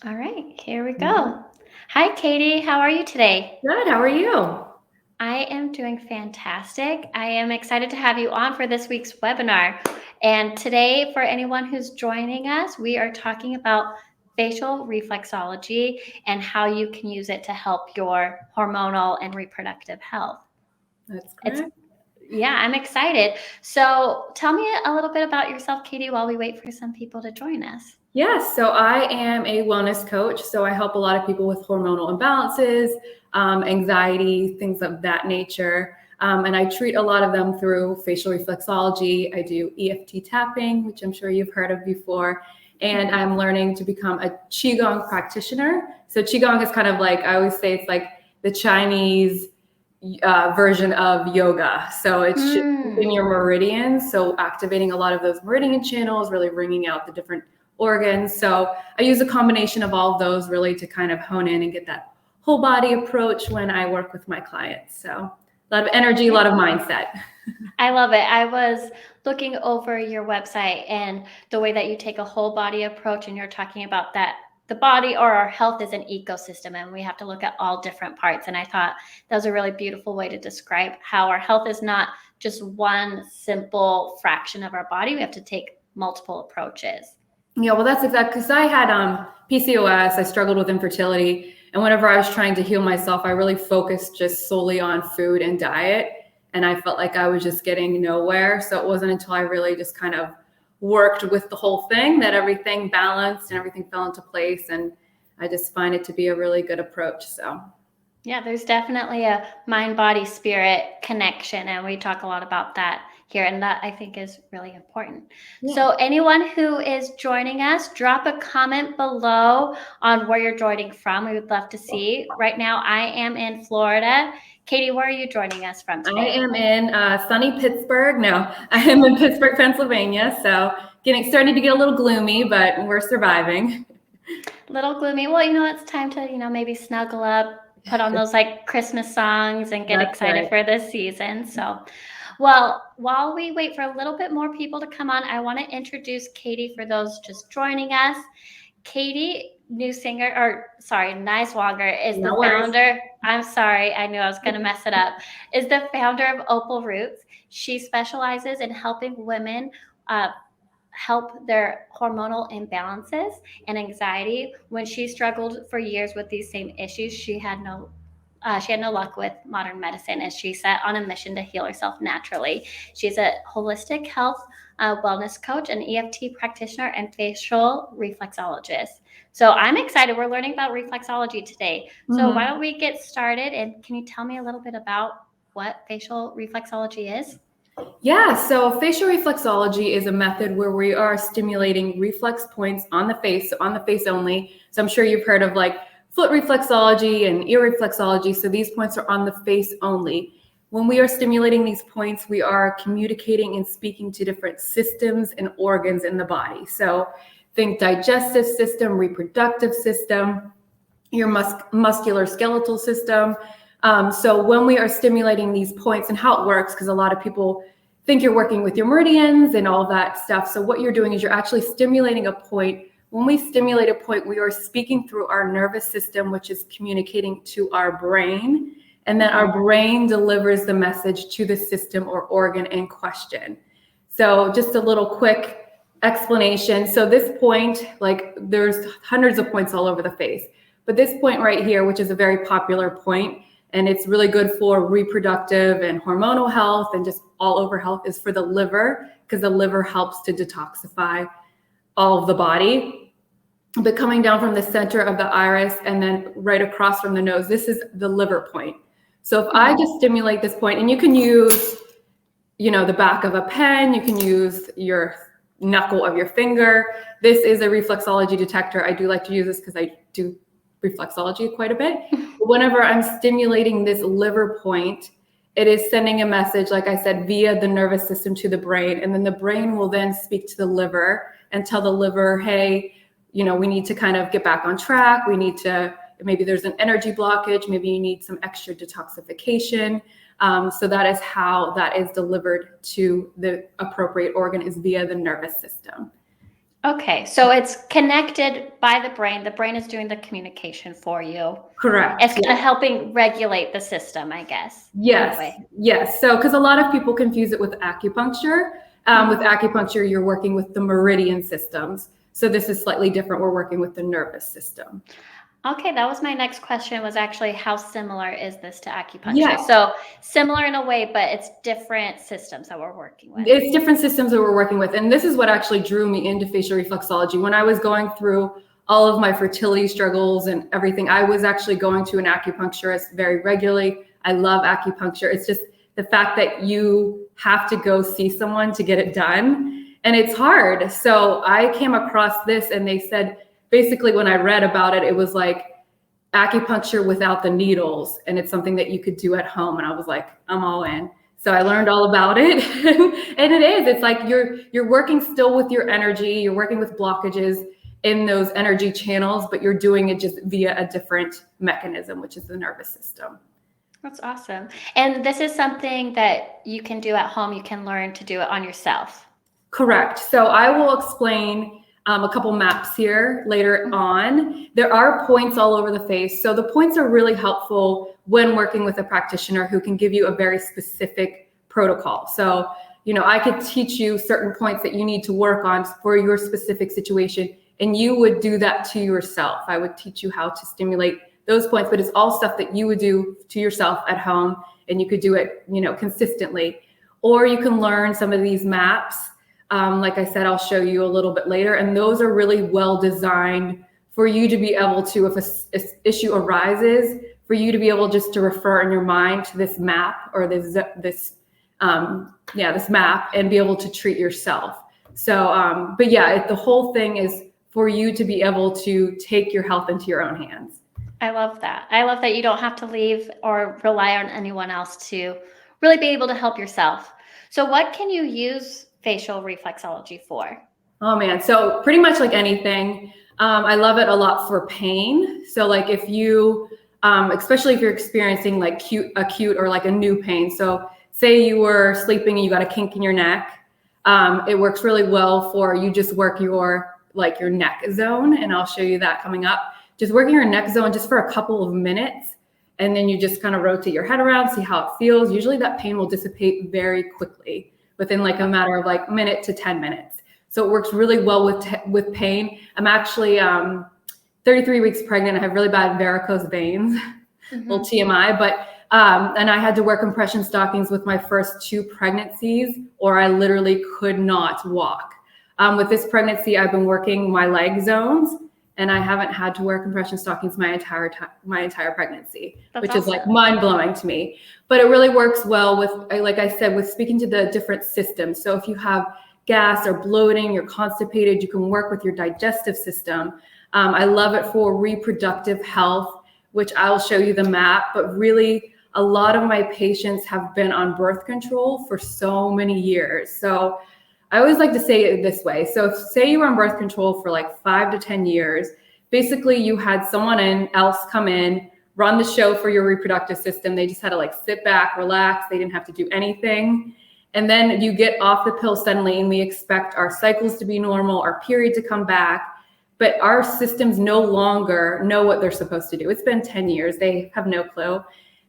All right, here we Mhm. go. Hi, Katie. How are you today? Good. How are you? I am doing fantastic. I am excited to have you on for this week's webinar. And today, for anyone who's joining us, we are talking about facial reflexology and how you can use it to help your hormonal and reproductive health. That's It's correct. Yeah, I'm excited. So, tell me a little bit about yourself, Katie, while we wait for some people to join us. Yes. So I am a wellness coach. So I help a lot of people with hormonal imbalances, anxiety, things of that nature. And I treat a lot of them through facial reflexology. I do EFT tapping, which I'm sure you've heard of before. And I'm learning to become a Qigong practitioner. So Qigong is kind of like, I always say it's like the Chinese version of yoga. So it's shifting Mm. your meridians. So activating a lot of those meridian channels, really bringing out the different organs. So I use a combination of all of those really to kind of hone in and get that whole body approach when I work with my clients. So a lot of energy, a Yeah. lot of mindset. I love it. I was looking over your website and the way that you take a whole body approach, and you're talking about that the body or our health is an ecosystem and we have to look at all different parts. And I thought that was a really beautiful way to describe how our health is not just one simple fraction of our body. We have to take multiple approaches. Yeah, well, that's exactly because I had PCOS. I struggled with infertility, and whenever I was trying to heal myself, I really focused just solely on food and diet, and I felt like I was just getting nowhere. So it wasn't until I really just kind of worked with the whole thing that everything balanced and everything fell into place, and I just find it to be a really good approach. So Yeah, there's definitely a mind, body, spirit connection. And we talk a lot about that here. And that I think is really important. yeah. So, anyone who is joining us, drop a comment below on where you're joining from. We would love to see. Right now, I am in Florida. Katie, where are you joining us from I today? am in sunny Pittsburgh. No, I am in Pittsburgh, Pennsylvania. So starting to get a little gloomy, but we're surviving. Little gloomy. Well, it's time to, maybe snuggle up, put on those like Christmas songs and get That's excited right. for this season. So, well, while we wait for a little bit more people to come on, I want to introduce Katie for those just joining us. Katie Neiswonger is the No worries. founder. I'm sorry, I knew I was going to mess it up. Is the founder of Opal Roots. She specializes in helping women uh, help their hormonal imbalances and anxiety. When she struggled for years with these same issues, she had no luck with modern medicine, as she set on a mission to heal herself naturally. She's a holistic health wellness coach, an EFT practitioner, and facial reflexologist. So I'm excited. We're learning about reflexology today. So why Mhm. don't we get started? And can you tell me a little bit about what facial reflexology is? Yeah, so facial reflexology is a method where we are stimulating reflex points on the face only. So I'm sure you've heard of like foot reflexology and ear reflexology. So these points are on the face only. When we are stimulating these points, we are communicating and speaking to different systems and organs in the body. So think digestive system, reproductive system, your muscular skeletal system. So when we are stimulating these points and how it works, because a lot of people think you're working with your meridians and all that stuff. So what you're doing is you're actually stimulating a point. When we stimulate a point, we are speaking through our nervous system, which is communicating to our brain. And then our brain delivers the message to the system or organ in question. So just a little quick explanation. So this point, like there's hundreds of points all over the face. But this point right here, which is a very popular point, and it's really good for reproductive and hormonal health and just all over health, is for the liver, because the liver helps to detoxify all of the body. But coming down from the center of the iris and then right across from the nose, this is the liver point. So if I just stimulate this point, and you can use, the back of a pen, you can use your knuckle of your finger. This is a reflexology detector. I do like to use this because I do reflexology quite a bit. But whenever I'm stimulating this liver point, it is sending a message, like I said, via the nervous system to the brain. And then the brain will then speak to the liver and tell the liver, hey, we need to kind of get back on track. Maybe there's an energy blockage. Maybe you need some extra detoxification. So that is how that is delivered to the appropriate organ, is via the nervous system. Okay, so it's connected by the brain. The brain is doing the communication for you. Correct. It's kind of helping regulate the system, I guess, in a Yes, way. yes. So, because a lot of people confuse it with acupuncture. With acupuncture, you're working with the meridian systems. So this is slightly different. We're working with the nervous system. Okay, that was my next question, was actually how similar is this to acupuncture? Yes, So similar in a way, but it's different systems that we're working with. it's different systems that we're working with. And this is what actually drew me into facial reflexology. When I was going through all of my fertility struggles and everything, I was actually going to an acupuncturist very regularly. I love acupuncture. It's just the fact that you have to go see someone to get it done. And it's hard. So I came across this and they said, basically, when I read about it, it was like acupuncture without the needles. And it's something that you could do at home. And I was like, I'm all in. So I learned all about it. And it is, it's like you're working still with your energy, you're working with blockages in those energy channels, but you're doing it just via a different mechanism, which is the nervous system. That's awesome. And this is something that you can do at home. You can learn to do it on yourself. Correct. So I will explain a couple maps here later on. There are points all over the face. So the points are really helpful when working with a practitioner who can give you a very specific protocol. So, I could teach you certain points that you need to work on for your specific situation, and you would do that to yourself. I would teach you how to stimulate those points, but it's all stuff that you would do to yourself at home, and you could do it, consistently. Or you can learn some of these maps. Like I said, I'll show you a little bit later. And those are really well designed for you to be able to, if an issue arises, for you to be able just to refer in your mind to this map or this map and be able to treat yourself. So, but yeah, the whole thing is for you to be able to take your health into your own hands. I love that. I love that you don't have to leave or rely on anyone else to really be able to help yourself. So what can you use facial reflexology for? Oh man, so pretty much like anything. I love it a lot for pain. So like if you, especially if you're experiencing like acute or like a new pain. So say you were sleeping and you got a kink in your neck. It works really well for you just work your neck zone. And I'll show you that coming up. Just working your neck zone just for a couple of minutes. And then you just kind of rotate your head around, see how it feels. Usually that pain will dissipate very quickly within like a matter of like minute to 10 minutes. So it works really well with pain. I'm actually 33 weeks pregnant. I have really bad varicose veins, little TMI, but and I had to wear compression stockings with my first 2 pregnancies, or I literally could not walk. With this pregnancy, I've been working my leg zones, and I haven't had to wear compression stockings my entire pregnancy, which is like mind blowing to me. But it really works well with, like I said, with speaking to the different systems. So if you have gas or bloating, you're constipated, you can work with your digestive system. I love it for reproductive health, which I'll show you the map, but really a lot of my patients have been on birth control for so many years. So I always like to say it this way. So say you were on birth control for like 5 to 10 years, basically you had someone else come in, run the show for your reproductive system. They just had to like sit back, relax. They didn't have to do anything. And then you get off the pill suddenly, and we expect our cycles to be normal, our period to come back, but our systems no longer know what they're supposed to do. It's been 10 years. They have no clue.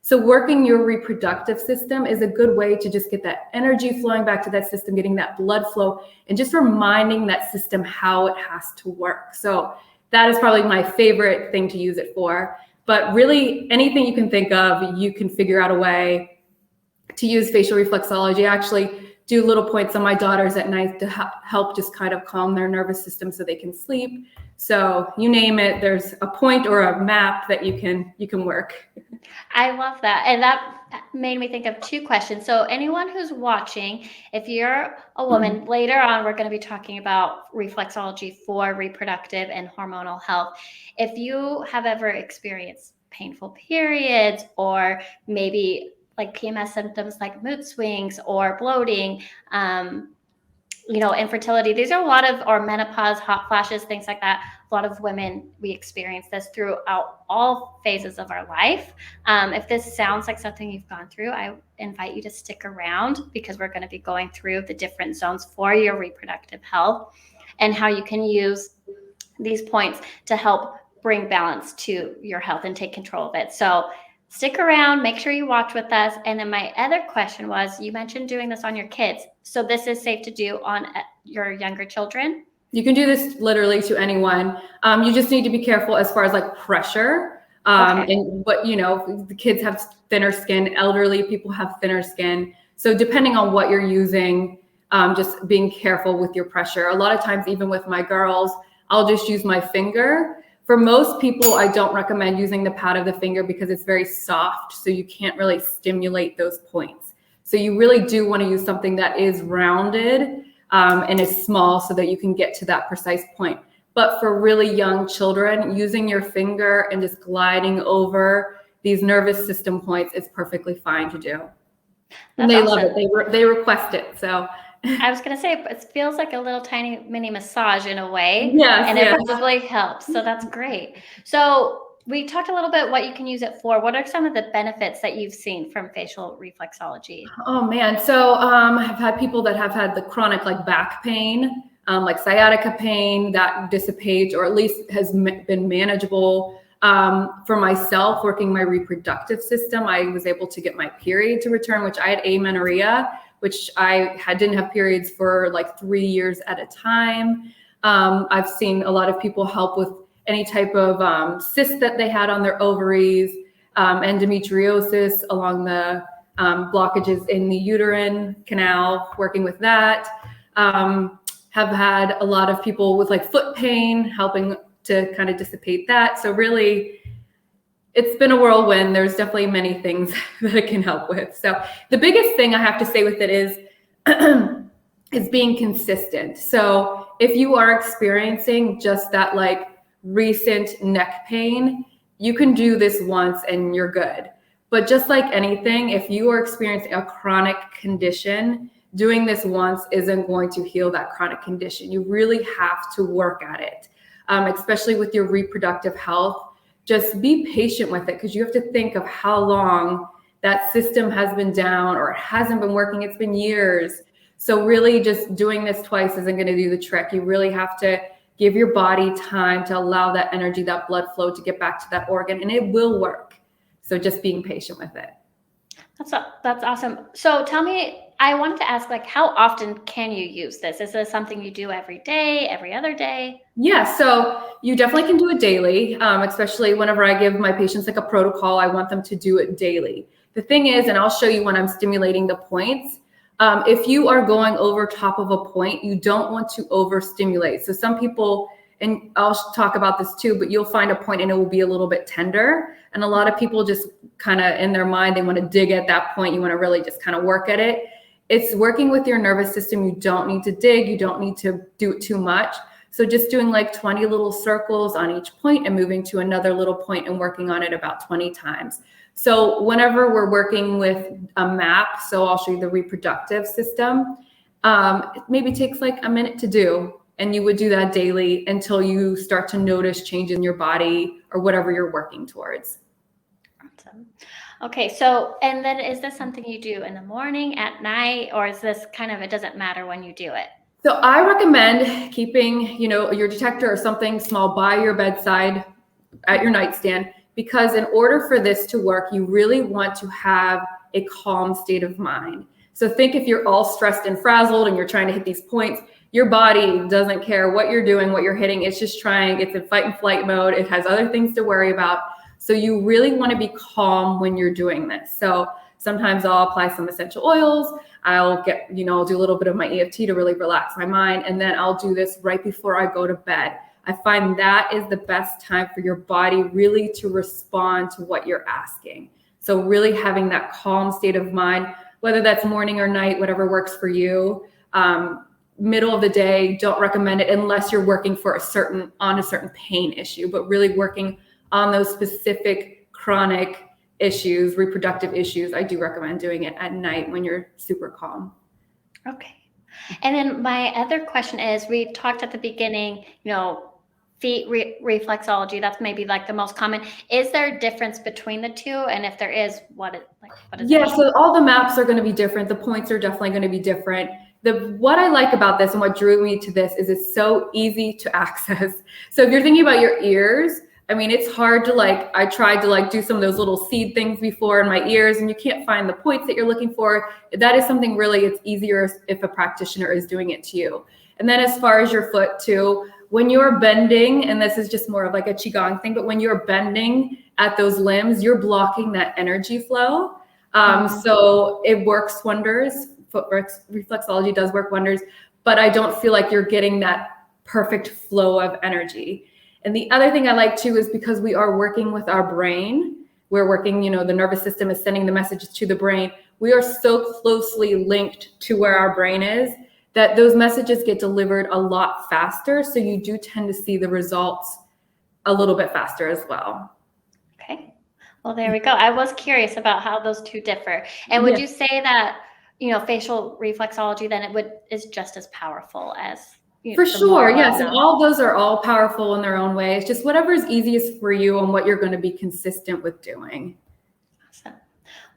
So working your reproductive system is a good way to just get that energy flowing back to that system, getting that blood flow, and just reminding that system how it has to work. So that is probably my favorite thing to use it for. But really anything you can think of, you can figure out a way to use facial reflexology. I actually do little points on my daughters at night to help just kind of calm their nervous system so they can sleep. So you name it, there's a point or a map that you can work. I love that. And that made me think of 2 questions. So anyone who's watching, if you're a woman, later on, we're going to be talking about reflexology for reproductive and hormonal health. If you have ever experienced painful periods, or maybe like PMS symptoms like mood swings or bloating, infertility, these are a lot of, or menopause, hot flashes, things like that. A lot of women, we experience this throughout all phases of our life. If this sounds like something you've gone through, I invite you to stick around, because we're going to be going through the different zones for your reproductive health. and how you can use these points to help bring balance to your health and take control of it. So stick around, make sure you watch with us. And then my other question was, you mentioned doing this on your kids. So this is safe to do on your younger children? You can do this literally to anyone. You just need to be careful as far as like pressure. And what, the kids have thinner skin, elderly people have thinner skin. So depending on what you're using, just being careful with your pressure. A lot of times, even with my girls, I'll just use my finger. For most people, I don't recommend using the pad of the finger because it's very soft. So you can't really stimulate those points. So you really do want to use something that is rounded and is small so that you can get to that precise point. But for really young children, using your finger and just gliding over these nervous system points is perfectly fine to do. And they love it. They request it. So I was going to say, it feels like a little tiny mini massage in a way. Yes, and it probably helps. So that's great. So we talked a little bit what you can use it for. What are some of the benefits that you've seen from facial reflexology? Oh man. So I've had people that have had the chronic like back pain, like sciatica pain that dissipates or at least has been manageable. For myself, working my reproductive system, I was able to get my period to return, which I had amenorrhea, which I didn't have periods for like 3 years at a time. I've seen a lot of people help with any type of cyst that they had on their ovaries, endometriosis along the blockages in the uterine canal, working with that. Have had a lot of people with like foot pain, helping to kind of dissipate that. So really, it's been a whirlwind. There's definitely many things that it can help with. So the biggest thing I have to say with it is being consistent. So if you are experiencing just that like recent neck pain, you can do this once and you're good. But just like anything, if you are experiencing a chronic condition, doing this once isn't going to heal that chronic condition. You really have to work at it, especially with your reproductive health. Just be patient with it because you have to think of how long that system has been down or it hasn't been working. It's been years. So really just doing this twice isn't going to do the trick. You really have to give your body time to allow that energy, that blood flow to get back to that organ, and it will work. So just being patient with it. That's awesome. So tell me, I wanted to ask, like, how often can you use this? Is this something you do every day, every other day? Yeah, so you definitely can do it daily, especially whenever I give my patients like a protocol, I want them to do it daily. The thing is, and I'll show you when I'm stimulating the points, if you are going over top of a point, you don't want to overstimulate. So some people, and I'll talk about this too, but you'll find a point and it will be a little bit tender. And a lot of people just kind of in their mind, they want to dig at that point. You want to really just kind of work at it. It's working with your nervous system. You don't need to dig. You don't need to do it too much. So just doing like 20 little circles on each point and moving to another little point and working on it about 20 times. So whenever we're working with a map, so I'll show you the reproductive system, it maybe takes like a minute to do. And you would do that daily until you start to notice change in your body or whatever you're working towards. Awesome. Okay, so, and then is this something you do in the morning, at night, or is this kind of, it doesn't matter when you do it? So I recommend keeping, your detector or something small by your bedside at your nightstand, because in order for this to work, you really want to have a calm state of mind. So think if you're all stressed and frazzled and you're trying to hit these points, your body doesn't care what you're doing, what you're hitting. It's just it's in fight and flight mode. It has other things to worry about. So you really want to be calm when you're doing this. So sometimes I'll apply some essential oils. I'll do a little bit of my EFT to really relax my mind. And then I'll do this right before I go to bed. I find that is the best time for your body really to respond to what you're asking. So really having that calm state of mind, whether that's morning or night, whatever works for you. Middle of the day, don't recommend it unless you're working on a certain pain issue, but really working on those specific chronic issues, reproductive issues. I do recommend doing it at night when you're super calm. Okay. And then my other question is, we talked at the beginning, feet reflexology, that's maybe like the most common. Is there a difference between the two? And if there is, what is Yeah, so all the maps are going to be different. The points are definitely going to be different. What I like about this and what drew me to this is it's so easy to access. So if you're thinking about your ears, I mean, it's hard to I tried to do some of those little seed things before in my ears, and you can't find the points that you're looking for. That is something really, it's easier if a practitioner is doing it to you. And then as far as your foot too, when you're bending, and this is just more of like a Qigong thing, but when you're bending at those limbs, you're blocking that energy flow. So it works wonders. Foot reflexology does work wonders, but I don't feel like you're getting that perfect flow of energy. And the other thing I like too is because we are working with our brain, we're working, the nervous system is sending the messages to the brain. We are so closely linked to where our brain is that those messages get delivered a lot faster. So you do tend to see the results a little bit faster as well. Okay. Well, there we go. I was curious about how those two differ. And would you say that, facial reflexology then is just as powerful as for sure, yes. And all those are all powerful in their own way. It's just whatever is easiest for you and what you're going to be consistent with doing. Awesome.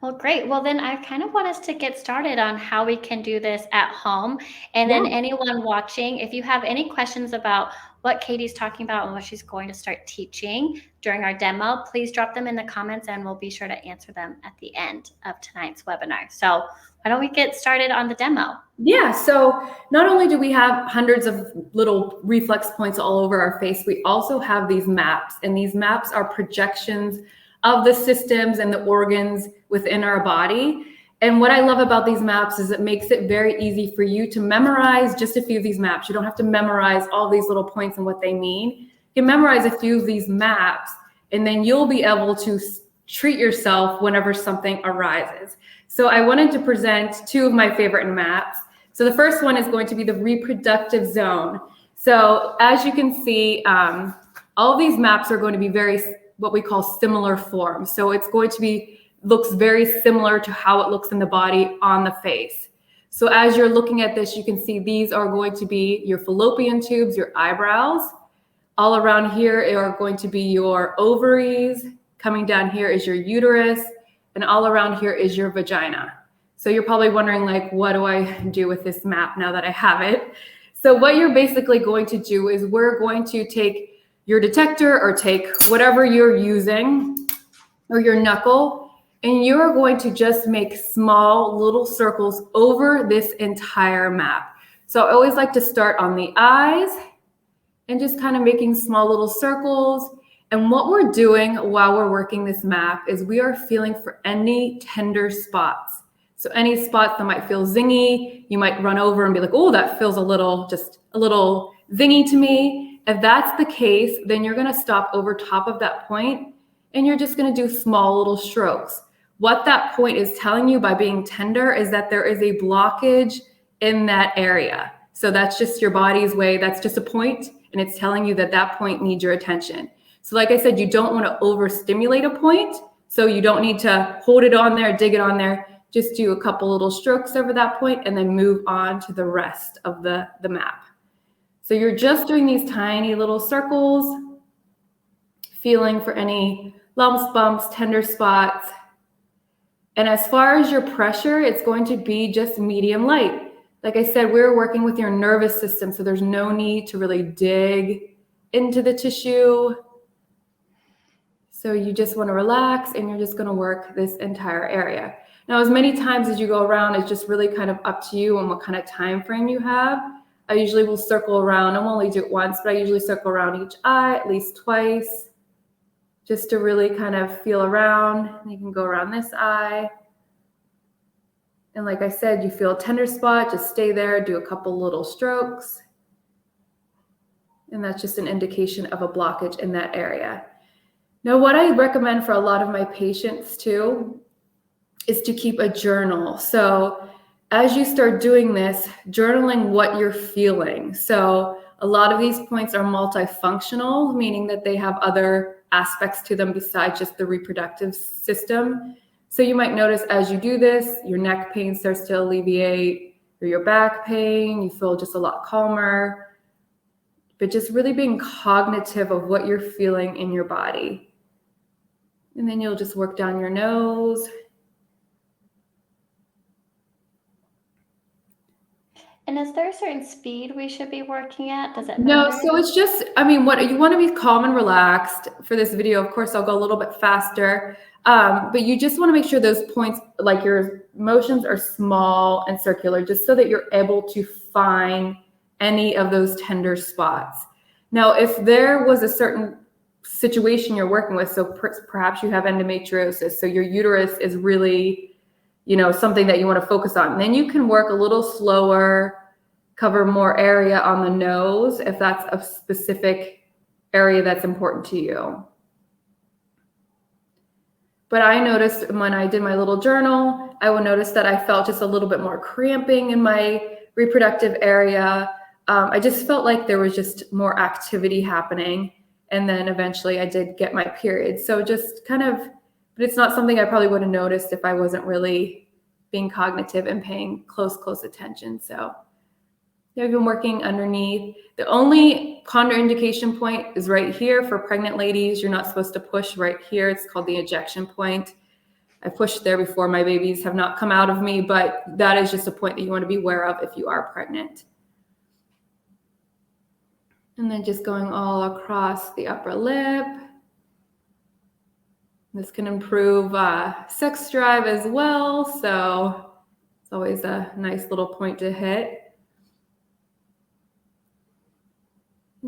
Well, great. Well, then I kind of want us to get started on how we can do this at home. And then anyone watching, if you have any questions about what Kaity's talking about and what she's going to start teaching during our demo, please drop them in the comments and we'll be sure to answer them at the end of tonight's webinar. So why don't we get started on the demo? Yeah, so not only do we have hundreds of little reflex points all over our face, we also have these maps, and these maps are projections of the systems and the organs within our body. And what I love about these maps is it makes it very easy for you to memorize just a few of these maps. You don't have to memorize all these little points and what they mean. You can memorize a few of these maps, and then you'll be able to treat yourself whenever something arises. So I wanted to present two of my favorite maps. So the first one is going to be the reproductive zone. So as you can see, all of these maps are going to be very what we call similar forms. So it's going to looks very similar to how it looks in the body on the face. So as you're looking at this, you can see these are going to be your fallopian tubes, your eyebrows. All around here are going to be your ovaries. Coming down here is your uterus, and all around here is your vagina. So you're probably wondering, what do I do with this map now that I have it? So what you're basically going to do is we're going to take your detector or take whatever you're using or your knuckle, and you're going to just make small little circles over this entire map. So I always like to start on the eyes and just kind of making small little circles. And what we're doing while we're working this map is we are feeling for any tender spots. So any spots that might feel zingy, you might run over and be like, oh, that feels just a little zingy to me. If that's the case, then you're going to stop over top of that point and you're just going to do small little strokes. What that point is telling you by being tender is that there is a blockage in that area. So that's just your body's way. That's just a point, and it's telling you that that point needs your attention. So like I said, you don't want to overstimulate a point. So you don't need to hold it on there, dig it on there. Just do a couple little strokes over that point and then move on to the rest of the map. So you're just doing these tiny little circles, feeling for any lumps, bumps, tender spots. And as far as your pressure, it's going to be just medium light. Like I said, we're working with your nervous system, so there's no need to really dig into the tissue. So you just want to relax and you're just going to work this entire area. Now, as many times as you go around, it's just really kind of up to you and what kind of time frame you have. I usually will circle around. I won't only do it once, but I usually circle around each eye at least twice, just to really kind of feel around. You can go around this eye. And like I said, you feel a tender spot, just stay there, do a couple little strokes. And that's just an indication of a blockage in that area. Now, what I recommend for a lot of my patients too is to keep a journal. So as you start doing this, journaling what you're feeling. So a lot of these points are multifunctional, meaning that they have other aspects to them besides just the reproductive system. So you might notice as you do this, your neck pain starts to alleviate, or your back pain, you feel just a lot calmer. But just really being cognitive of what you're feeling in your body. And then you'll just work down your nose. And is there a certain speed we should be working at? Does it No, matter? so it's just, I mean, what you want to be calm and relaxed for this video. Of course, I'll go a little bit faster, but you just want to make sure those points, like your motions, are small and circular, just so that you're able to find any of those tender spots. Now, if there was a certain situation you're working with, so perhaps you have endometriosis, so your uterus is really, something that you want to focus on, and then you can work a little slower, cover more area on the nose if that's a specific area that's important to you. But I noticed when I did my little journal, I would notice that I felt just a little bit more cramping in my reproductive area. I just felt like there was just more activity happening. And then eventually I did get my period. So just kind of, but it's not something I probably would have noticed if I wasn't really being cognitive and paying close attention. So I've been working underneath. The only contraindication point is right here for pregnant ladies. You're not supposed to push right here. It's called the ejection point. I pushed there before. My babies have not come out of me, but that is just a point that you want to be aware of if you are pregnant. And then just going all across the upper lip. This can improve sex drive as well. So it's always a nice little point to hit.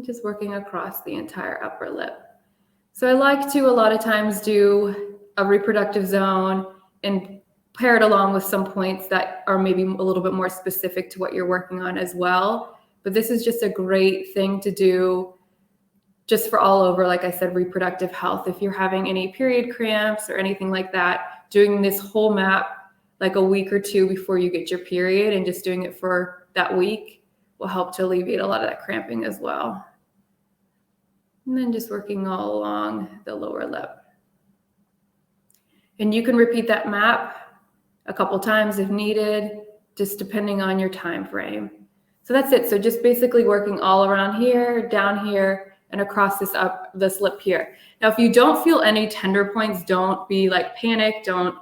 Just working across the entire upper lip. So I like to a lot of times do a reproductive zone and pair it along with some points that are maybe a little bit more specific to what you're working on as well. But this is just a great thing to do just for all over, like I said, reproductive health. If you're having any period cramps or anything like that, doing this whole map like a week or two before you get your period and just doing it for that week will help to alleviate a lot of that cramping as well. And then just working all along the lower lip. And you can repeat that map a couple times if needed, just depending on your time frame. So that's it. So just basically working all around here, down here, and across this lip here. Now, if you don't feel any tender points, don't be like panic. Don't,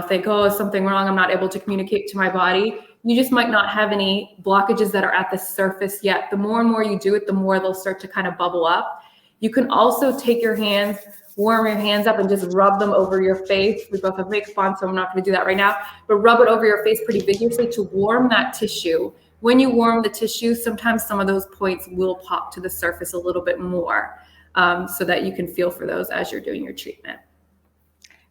think, oh, is something wrong? I'm not able to communicate to my body. You just might not have any blockages that are at the surface yet. The more and more you do it, the more they'll start to kind of bubble up. You can also take your hands, warm your hands up and just rub them over your face. We both have makeup on, so I'm not going to do that right now, but rub it over your face pretty vigorously to warm that tissue. When you warm the tissue, sometimes some of those points will pop to the surface a little bit more, so that you can feel for those as you're doing your treatment.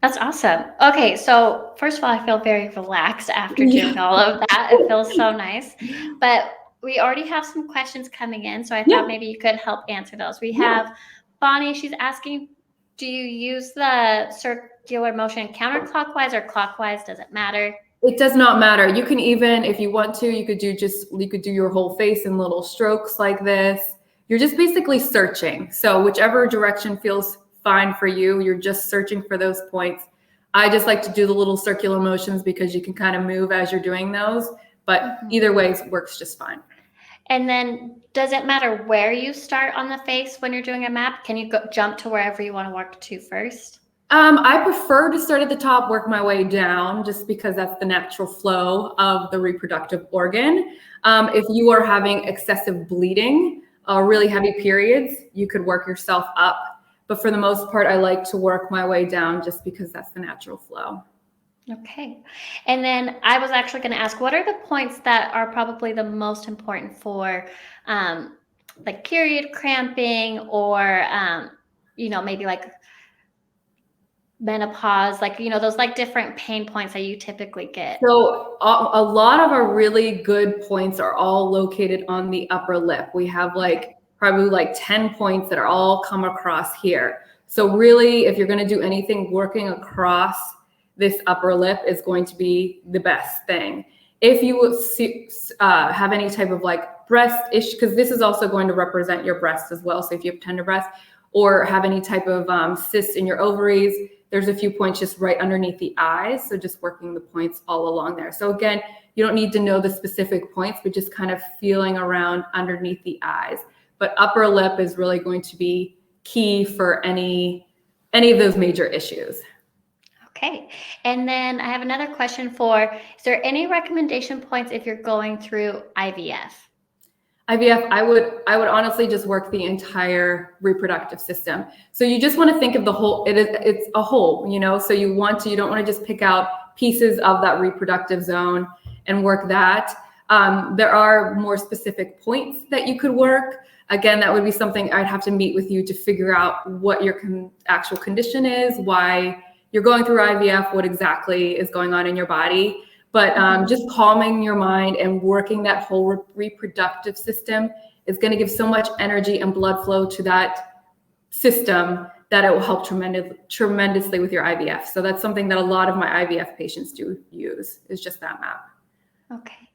That's awesome. Okay, so first of all, I feel very relaxed after doing all of that. It feels so nice. But we already have some questions coming in, so I thought maybe you could help answer those. We have Bonnie, she's asking, do you use the circular motion counterclockwise or clockwise? Does it matter? It does not matter. You can even, if you want to, you could do your whole face in little strokes like this. You're just basically searching. So whichever direction feels fine for you, you're just searching for those points. I just like to do the little circular motions because you can kind of move as you're doing those, but either way works just fine. And then does it matter where you start on the face when you're doing a map? Can you jump to wherever you want to work to first? I prefer to start at the top, work my way down, just because that's the natural flow of the reproductive organ. If you are having excessive bleeding, really heavy periods, you could work yourself up. But for the most part, I like to work my way down just because that's the natural flow. Okay. And then I was actually going to ask, what are the points that are probably the most important for like period cramping or, maybe like menopause, like, those like different pain points that you typically get? So a lot of our really good points are all located on the upper lip. We have probably like 10 points that are all come across here. So really, if you're going to do anything, working across this upper lip is going to be the best thing. If you have any type of like breast issue, because this is also going to represent your breast as well. So if you have tender breast or have any type of cysts in your ovaries, there's a few points just right underneath the eyes. So just working the points all along there. So again, you don't need to know the specific points, but just kind of feeling around underneath the eyes. But upper lip is really going to be key for any of those major issues. Okay. And then I have another question is there any recommendation points if you're going through IVF? IVF, I would honestly just work the entire reproductive system. So you just want to think of the whole, it's a whole, so you don't want to just pick out pieces of that reproductive zone and work that. There are more specific points that you could work. Again, that would be something I'd have to meet with you to figure out what your actual condition is, why you're going through IVF, what exactly is going on in your body. But just calming your mind and working that whole reproductive system is going to give so much energy and blood flow to that system that it will help tremendously with your IVF. So that's something that a lot of my IVF patients do use, is just that map. Okay.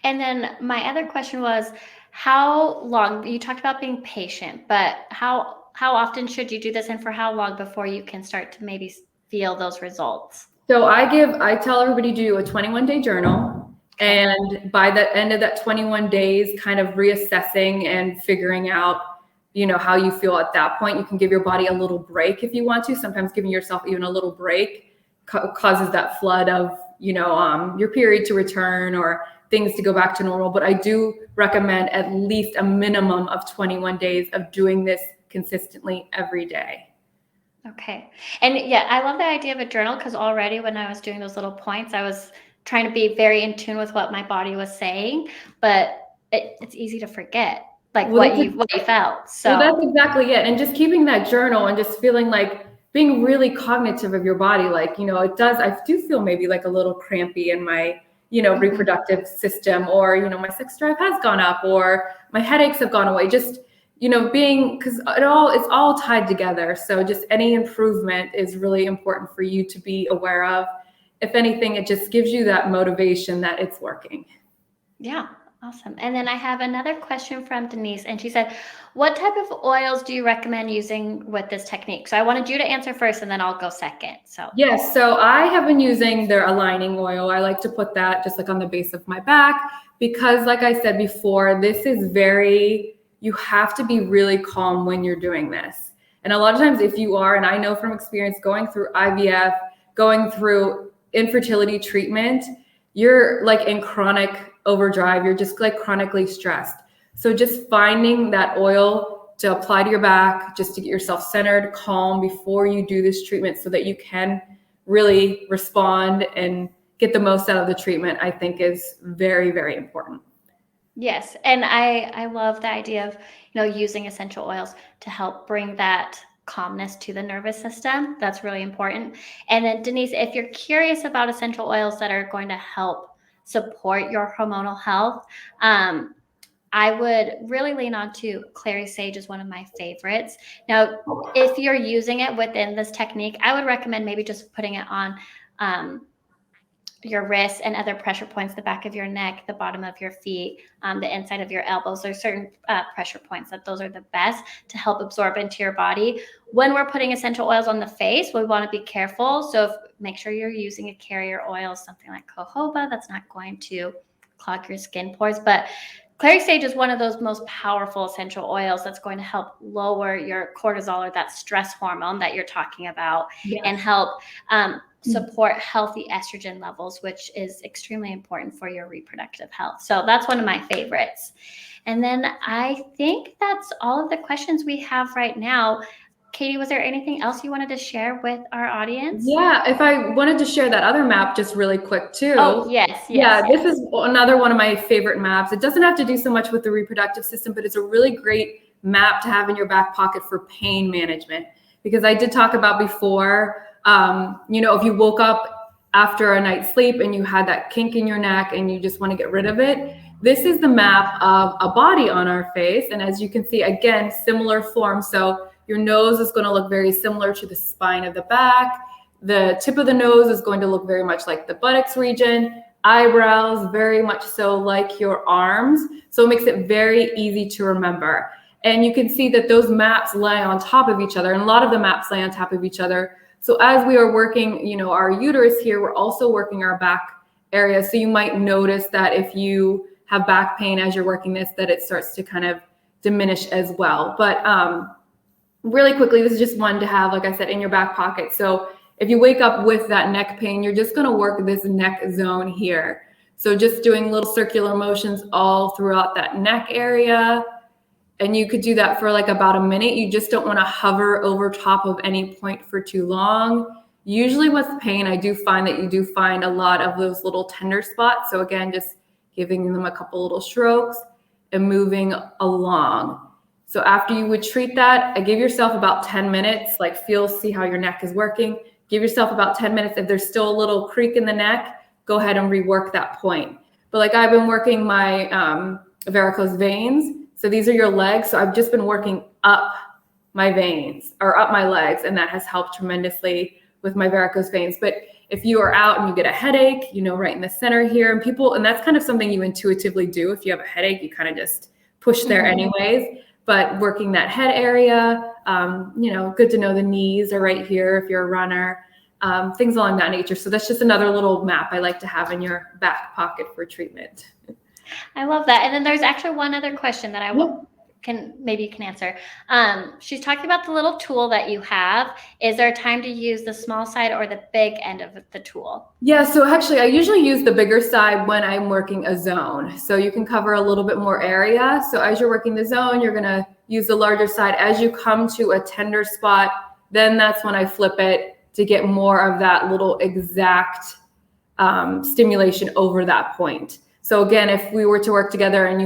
And then my other question was, how long, you talked about being patient, but how often should you do this, and for how long before you can start to maybe feel those results? So I tell everybody to do a 21-day journal. And by the end of that 21 days, kind of reassessing and figuring out, how you feel at that point. You can give your body a little break if you want to. Sometimes giving yourself even a little break causes that flood of, your period to return or things to go back to normal. But I do recommend at least a minimum of 21 days of doing this consistently every day. Okay. And yeah, I love the idea of a journal, because already when I was doing those little points, I was trying to be very in tune with what my body was saying, but it's easy to forget like what you felt. Well, that's So exactly it. And just keeping that journal and just feeling like being really cognitive of your body. Like, I do feel maybe like a little crampy in my, reproductive system, or, my sex drive has gone up, or my headaches have gone away. Just, because it's all tied together. So just any improvement is really important for you to be aware of. If anything, it just gives you that motivation that it's working. yeah, awesome. And then I have another question from Denise, and she said, what type of oils do you recommend using with this technique? So I wanted you to answer first, and then I'll go second. So yes, so I have been using their aligning oil. I like to put that just like on the base of my back, because like I said before, you have to be really calm when you're doing this. And a lot of times if you are, and I know from experience going through IVF, going through infertility treatment, you're like in chronic overdrive. You're just like chronically stressed. So just finding that oil to apply to your back, just to get yourself centered, calm before you do this treatment, so that you can really respond and get the most out of the treatment, I think is very, very important. yes, and I love the idea of using essential oils to help bring that calmness to the nervous system. That's really important. And then Denise, if you're curious about essential oils that are going to help support your hormonal health, I would really lean on to clary sage is one of my favorites. Now, if you're using it within this technique, I would recommend maybe just putting it on your wrists and other pressure points, the back of your neck, the bottom of your feet, the inside of your elbows. There's certain pressure points that those are the best to help absorb into your body. When we're putting essential oils on the face, we want to be careful. So make sure you're using a carrier oil, something like jojoba, that's not going to clog your skin pores. But clary sage is one of those most powerful essential oils that's going to help lower your cortisol, or that stress hormone that you're talking about, Yes. and help support healthy estrogen levels, which is extremely important for your reproductive health. So that's one of my favorites. And then I think that's all of the questions we have right now. Kaity, was there anything else you wanted to share with our audience? Yeah, if I wanted to share that other map just really quick too. Oh, yes. This is another one of my favorite maps. It doesn't have to do so much with the reproductive system, but it's a really great map to have in your back pocket for pain management. Because I did talk about before, if you woke up after a night's sleep and you had that kink in your neck and you just want to get rid of it, this is the map of a body on our face. And as you can see, again, similar form. So your nose is going to look very similar to the spine of the back. The tip of the nose is going to look very much like the buttocks region. Eyebrows, very much so like your arms. So it makes it very easy to remember. And you can see that those maps lay on top of each other. And a lot of the maps lay on top of each other. So as we are working, our uterus here, we're also working our back area. So you might notice that if you have back pain as you're working this, that it starts to kind of diminish as well. But really quickly, this is just one to have, like I said, in your back pocket. So if you wake up with that neck pain, you're just going to work this neck zone here. So just doing little circular motions all throughout that neck area. And you could do that for like about a minute. You just don't want to hover over top of any point for too long. Usually with pain, I do find that you do find a lot of those little tender spots. So again, just giving them a couple little strokes and moving along. So after you would treat that, give yourself about 10 minutes, like see how your neck is working. Give yourself about 10 minutes. If there's still a little creak in the neck, go ahead and rework that point. But like I've been working my varicose veins. So these are your legs. So I've just been working up my veins or up my legs, and that has helped tremendously with my varicose veins. But if you are out and you get a headache, right in the center here, and that's kind of something you intuitively do. If you have a headache, you kind of just push there anyways. But working that head area, good to know the knees are right here if you're a runner, things along that nature. So that's just another little map I like to have in your back pocket for treatment. I love that. And then there's actually one other question that maybe you can answer. She's talking about the little tool that you have. Is there time to use the small side or the big end of the tool? Yeah, so actually I usually use the bigger side when I'm working a zone. So you can cover a little bit more area. So as you're working the zone, you're gonna use the larger side. As you come to a tender spot, then that's when I flip it to get more of that little exact stimulation over that point. So again, if we were to work together and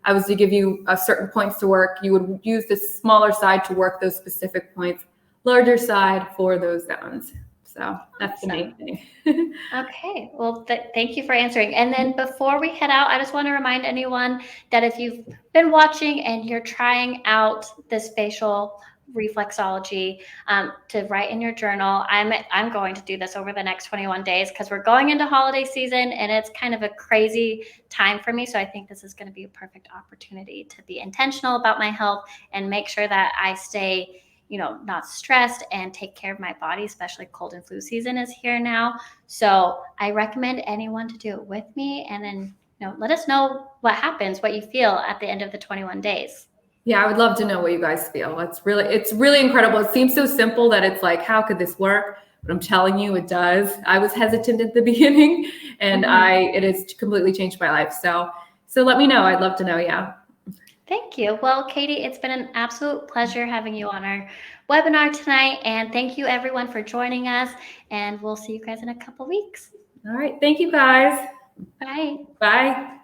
I was to give you certain points to work, you would use the smaller side to work those specific points, larger side for those zones. So that's the main thing. Okay. Well, thank you for answering. And then before we head out, I just want to remind anyone that if you've been watching and you're trying out this facial reflexology, to write in your journal. I'm going to do this over the next 21 days because we're going into holiday season and it's kind of a crazy time for me. So I think this is going to be a perfect opportunity to be intentional about my health and make sure that I stay, not stressed and take care of my body, especially cold and flu season is here now. So I recommend anyone to do it with me, and then, let us know what happens, what you feel at the end of the 21 days. Yeah, I would love to know what you guys feel. It's really incredible. It seems so simple that it's like, how could this work? But I'm telling you, it does. I was hesitant at the beginning, and it has completely changed my life. So let me know. I'd love to know. Yeah. Thank you. Well, Kaity, it's been an absolute pleasure having you on our webinar tonight. And thank you everyone for joining us. And we'll see you guys in a couple weeks. All right. Thank you guys. Bye. Bye.